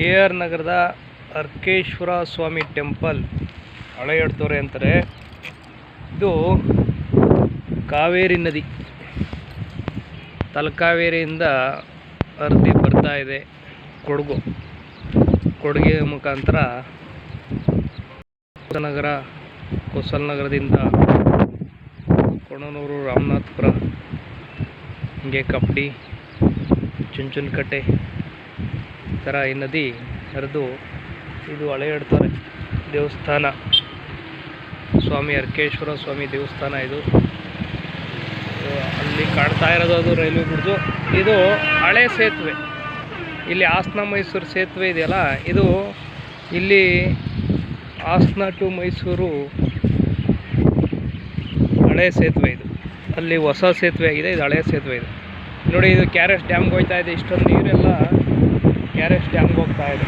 KR ನಗರದ ಅರ್ಕೇಶ್ವರ ಸ್ವಾಮಿ temple ಹಳೆ ಎಡ್ತೋರೆ ಅಂತಾರೆ. ಇದು ಕಾವೇರಿ ನದಿ ತಲಕಾವೇರಿಯಿಂದ ಹರಿದು ಬರ್ತಾ ಇದೆ. ಕೊಡುಗೆ ಮುಖಾಂತರ ನಗರ, ಕುಶಾಲನಗರದಿಂದ ಕೊಣನೂರು, ರಾಮನಾಥಪುರ, ಹಿಂಗೆ ಕಪ್ಪಡಿ, ಚುಂಚನಕಟ್ಟೆ ಈ ಥರ ಈ ನದಿ ಹರಿದು ಇದು ಹಳೆ ಎಡ್ತಾರೆ ದೇವಸ್ಥಾನ. ಸ್ವಾಮಿ ಅರ್ಕೇಶ್ವರ ಸ್ವಾಮಿ ದೇವಸ್ಥಾನ ಇದು. ಅಲ್ಲಿ ಕಾಣ್ತಾ ಇರೋದು ಅದು ರೈಲ್ವೆ ಬ್ರಿಡ್ಜು. ಇದು ಹಳೆ ಸೇತುವೆ. ಇಲ್ಲಿ ಹಾಸನ ಮೈಸೂರು ಸೇತುವೆ ಇದೆಯಲ್ಲ, ಇದು ಇಲ್ಲಿ ಹಾಸನ ಟು ಮೈಸೂರು ಹಳೆ ಸೇತುವೆ ಇದು. ಅಲ್ಲಿ ಹೊಸ ಸೇತುವೆ ಆಗಿದೆ, ಇದು ಹಳೆ ಸೇತುವೆ ಇದು. ನೋಡಿ, ಇದು KRS ಡ್ಯಾಮ್ಗೆ ಹೋಗ್ತಾ ಇದೆ. ಇಷ್ಟೊಂದು ನೀರೆಲ್ಲ KRS ಡ್ಯಾಮ್ಗೆ ಹೋಗ್ತಾ ಇದೆ.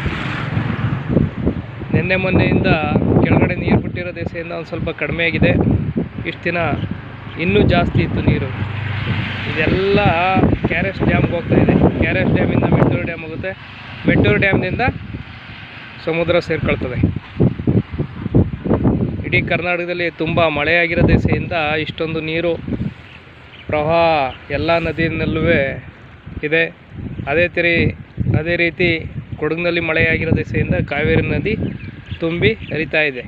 ನಿನ್ನೆ ಮೊನ್ನೆಯಿಂದ ಕೆಳಗಡೆ ನೀರು ಬಿಟ್ಟಿರೋ ದೆಸೆಯಿಂದ ಒಂದು ಸ್ವಲ್ಪ ಕಡಿಮೆ ಆಗಿದೆ. ಇಷ್ಟು ದಿನ ಇನ್ನೂ ಜಾಸ್ತಿ ಇತ್ತು ನೀರು. ಇದೆಲ್ಲ KRS ಡ್ಯಾಮ್ಗೆ ಹೋಗ್ತಾ ಇದೆ. KRS ಡ್ಯಾಮಿಂದ ಮೆಟ್ಟೂರು ಡ್ಯಾಮ್ ಹೋಗುತ್ತೆ. ಮೆಟ್ಟೂರು ಡ್ಯಾಮ್ನಿಂದ ಸಮುದ್ರ ಸೇರ್ಕೊಳ್ತದೆ. ಇಡೀ ಕರ್ನಾಟಕದಲ್ಲಿ ತುಂಬ ಮಳೆಯಾಗಿರೋ ದೆಸೆಯಿಂದ ಇಷ್ಟೊಂದು ನೀರು ಪ್ರವಾಹ ಎಲ್ಲ ನದಿಯಲ್ಲೂ ಇದೆ. ಅದೇ ರೀತಿ ಕೊಡಗಿನಲ್ಲಿ ಮಳೆಯಾಗಿರೋ ದೆಸೆಯಿಂದ ಕಾವೇರಿ ನದಿ ತುಂಬಿ ಹರಿತಾ ಇದೆ.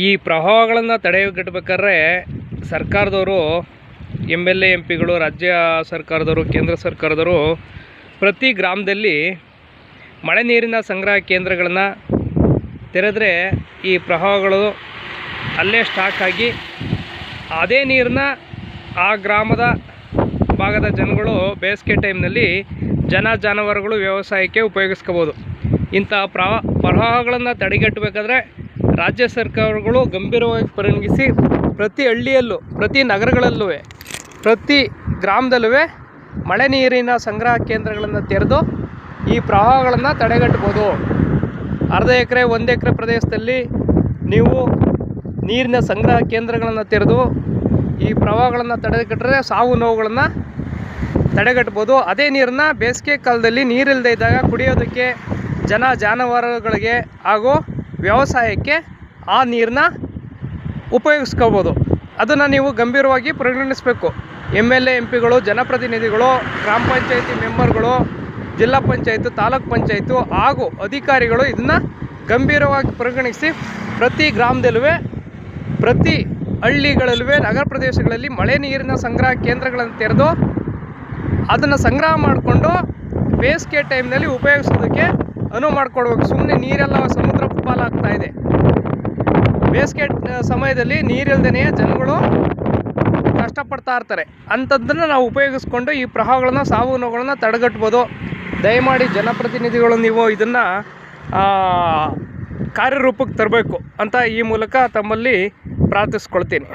ಈ ಪ್ರವಾಹಗಳನ್ನು ತಡೆಗಟ್ಟಬೇಕಾದ್ರೆ ಸರ್ಕಾರದವರು, MLA MP ಗಳು, ರಾಜ್ಯ ಸರ್ಕಾರದವರು, ಕೇಂದ್ರ ಸರ್ಕಾರದವರು ಪ್ರತಿ ಗ್ರಾಮದಲ್ಲಿ ಮಳೆ ನೀರಿನ ಸಂಗ್ರಹ ಕೇಂದ್ರಗಳನ್ನು ತೆರೆದರೆ ಈ ಪ್ರವಾಹಗಳು ಅಲ್ಲೇ ಸ್ಟಾಕ್ ಆಗಿ ಅದೇ ನೀರನ್ನ ಆ ಗ್ರಾಮದ ಭಾಗದ ಜನಗಳು ಬೇಸಿಗೆ ಟೈಮ್ನಲ್ಲಿ ಜಾನುವಾರುಗಳು ವ್ಯವಸಾಯಕ್ಕೆ ಉಪಯೋಗಿಸ್ಕೋಬೋದು. ಇಂಥ ಪ್ರವಾಹಗಳನ್ನು ತಡೆಗಟ್ಟಬೇಕಾದ್ರೆ ರಾಜ್ಯ ಸರ್ಕಾರಗಳು ಗಂಭೀರವಾಗಿ ಪರಿಗಣಿಸಿ ಪ್ರತಿ ಹಳ್ಳಿಯಲ್ಲೂ, ಪ್ರತಿ ನಗರಗಳಲ್ಲೂ, ಪ್ರತಿ ಗ್ರಾಮದಲ್ಲೂ ಮಳೆ ನೀರಿನ ಸಂಗ್ರಹ ಕೇಂದ್ರಗಳನ್ನು ತೆರೆದು ಈ ಪ್ರವಾಹಗಳನ್ನು ತಡೆಗಟ್ಬೋದು. ಅರ್ಧ ಎಕರೆ, 1 ಎಕರೆ ಪ್ರದೇಶದಲ್ಲಿ ನೀವು ನೀರಿನ ಸಂಗ್ರಹ ಕೇಂದ್ರಗಳನ್ನು ತೆರೆದು ಈ ಪ್ರವಾಹಗಳನ್ನು ತಡೆಗಟ್ಟರೆ ಸಾವು ನೋವುಗಳನ್ನು ತಡೆಗಟ್ಬೋದು. ಅದೇ ನೀರನ್ನು ಬೇಸಿಗೆ ಕಾಲದಲ್ಲಿ ನೀರಿಲ್ಲದೆ ಇದ್ದಾಗ ಕುಡಿಯೋದಕ್ಕೆ, ಜಾನುವಾರುಗಳಿಗೆ ಹಾಗೂ ವ್ಯವಸಾಯಕ್ಕೆ ಆ ನೀರನ್ನ ಉಪಯೋಗಿಸ್ಕೋಬೋದು. ಅದನ್ನು ನೀವು ಗಂಭೀರವಾಗಿ ಪರಿಗಣಿಸಬೇಕು. MLA MP ಗಳು, ಜನಪ್ರತಿನಿಧಿಗಳು, ಗ್ರಾಮ ಪಂಚಾಯತಿ ಮೆಂಬರ್ಗಳು, ಜಿಲ್ಲಾ ಪಂಚಾಯತು, ತಾಲೂಕು ಪಂಚಾಯತು ಹಾಗೂ ಅಧಿಕಾರಿಗಳು ಇದನ್ನು ಗಂಭೀರವಾಗಿ ಪರಿಗಣಿಸಿ ಪ್ರತಿ ಗ್ರಾಮದಲ್ಲೂ, ಪ್ರತಿ ಹಳ್ಳಿಗಳಲ್ಲೂ, ನಗರ ಪ್ರದೇಶಗಳಲ್ಲಿ ಮಳೆ ನೀರಿನ ಸಂಗ್ರಹ ಕೇಂದ್ರಗಳನ್ನು ತೆರೆದು ಅದನ್ನು ಸಂಗ್ರಹ ಮಾಡಿಕೊಂಡು ಬೇಸಿಗೆ ಟೈಮ್ನಲ್ಲಿ ಉಪಯೋಗಿಸೋದಕ್ಕೆ ಅನುವು ಮಾಡಿಕೊಡ್ಬೇಕು. ಸುಮ್ಮನೆ ನೀರೆಲ್ಲ ಸಮುದ್ರ ಪಾಲಾಗ್ತಾ ಇದೆ. ಬೇಸಿಗೆ ಸಮಯದಲ್ಲಿ ನೀರಿಲ್ದೇ ಜನಗಳು ಕಷ್ಟಪಡ್ತಾ ಇರ್ತಾರೆ. ಅಂಥದ್ದನ್ನು ನಾವು ಉಪಯೋಗಿಸ್ಕೊಂಡು ಈ ಪ್ರವಾಹಗಳನ್ನು, ಸಾವು ನೋವುಗಳನ್ನು ತಡೆಗಟ್ಬೋದು. ದಯಮಾಡಿ ಜನಪ್ರತಿನಿಧಿಗಳು ನೀವು ಇದನ್ನು ಕಾರ್ಯರೂಪಕ್ಕೆ ತರಬೇಕು ಅಂತ ಈ ಮೂಲಕ ತಮ್ಮಲ್ಲಿ ಪ್ರಾರ್ಥಿಸ್ಕೊಳ್ತೀನಿ.